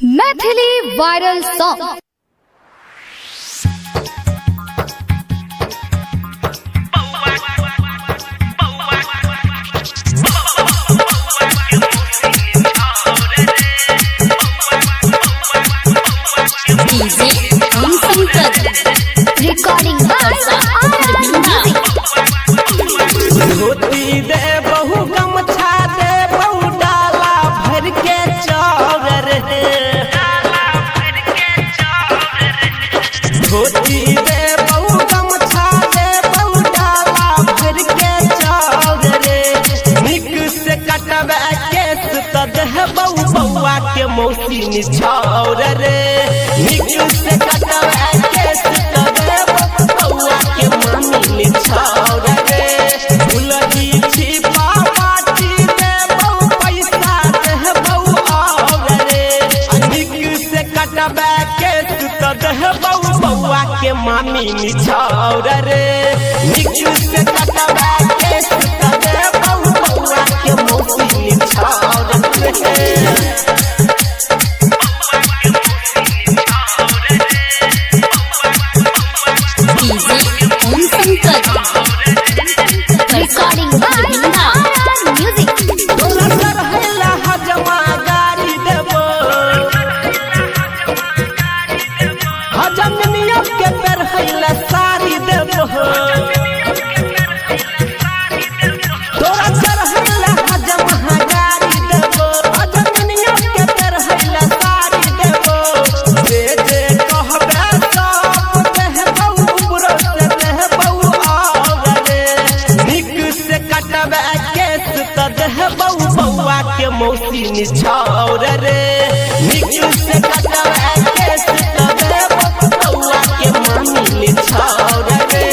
Maithili viral song. Recording धोती दे बहु गमछा दे बहु डाला भर के चावर रे। धोती दे बहु गमछा दे बहु डाला भर के चावर रे। निक से कटवा केस त देह बहु बउआ के मौसी निछावर रे। निक से कटवा केस त देह बउआ के मामी निछावर रे। उलही छिपा बाटी दे बहु पैसा देह बहु आवर रे। निक से कटवा केस त देह बहु बउआ के मामी निछावर रे। निक से कटवा केस त देह बहु बउआ के मौसी निछावर रे। मौसी निछावर रे। निक से कटवा केस त देह बउआ के मामी निछावर रे।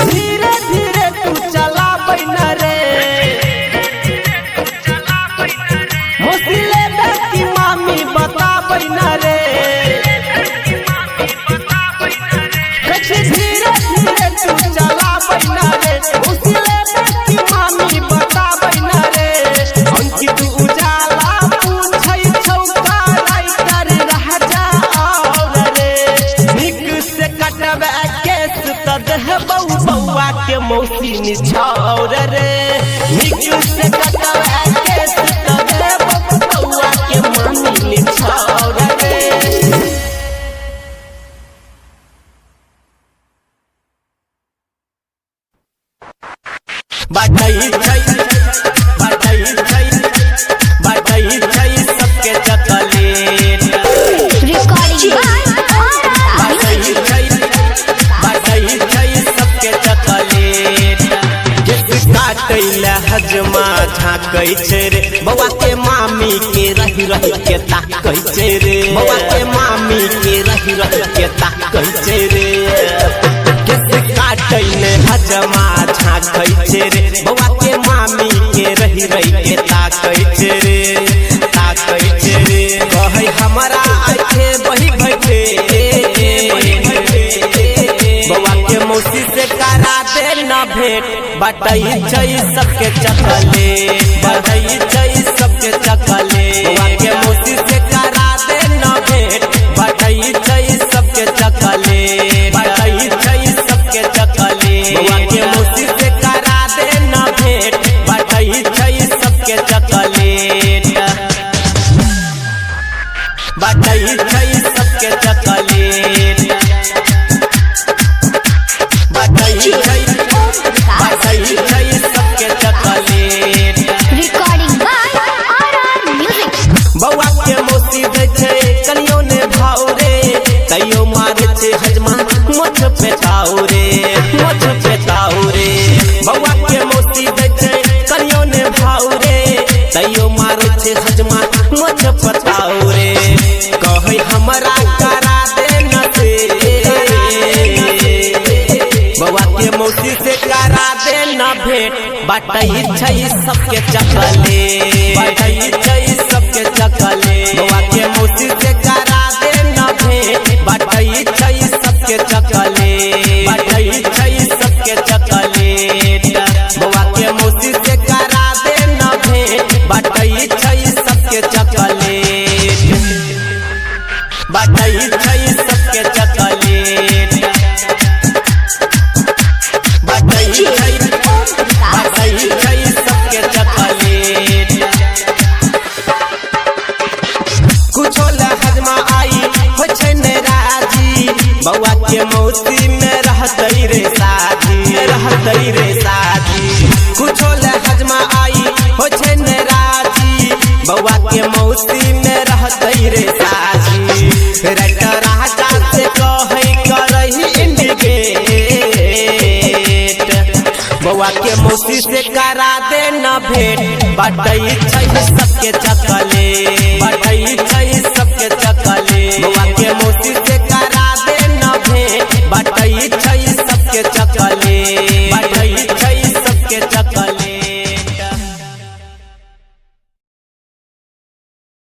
धीरे धीरे तू चला बैना रे। मौसी की मामी बता बैना रे। धीरे धीरे तू चला बैना रे। मौसी की मामी बता बैना रे। अंकित उजाला पूछै छौका राइटर राजा और रे। निक से कटवा केस त देह बहु बउआ के मौसी निछावर रे। निक से कटवा केस त देह बउआ के मामी निछावर रे। बाटई छै सबके चकलेट। बाटई छै सबके चकलेट। जिस काटै ले हजमा झाँकै छै रे। बउआ के मामी के रही रही के ताकै छै रे। बउआ के मामी के रही रही के ताकै छै रे। काटै ले हजमा झाँकै छै रे। बउआ के मामी के रही रही के ताकै छै रे। ताकै छै रे। कहै हमरा आखे बही भैठे। बउआ के मौसी से करा दे न भेंट। बाटै छै सबके चकलेट। बाटै छै सबके चकलेट। बउआ के मौसी से करा दे न भेंट। बाटै छै सबके चकलेट। बाटै छै सबके चकलेट। बउआ के मौसी से करा दे न भेंट। बाटै छै सबके चकलेट। बाटै छै सबके चकलेट। बाटै छै सबके चकलेट। बउआ के मौसी दै छै कनियो ने भाव रे। तैयो मारे छै हजमा मोछ पे ताऊ रे। मोछ पे ताऊ रे। बउआ के मौसी दै छै कनियो ने भाव रे। तैयो मारे छै हजमा मोछ पे ताऊ रे। कहै हमरा करा दे न से। बउआ के मौसी से करा दे न भेंट। बाटै छै सबके चकलेट। बाटै छै सबके चकलेट। बउआ के मौसी से करा दे न भेंट। बाटई छै सबके चॉकलेट बाटई छै सबके चॉकलेट कुछो ला हजमा आई हो छै ने राजी बउआ के मौसी में रहतई रे साथी कुछो ला हजमा आई हो छै ने राजी बउआ के मौसी में रहतई रे साथी राजा से कहे करही इंडिकेट बउआ के मौसी से करा दे न भेंट बाटई छै सबके चॉकलेट बाटई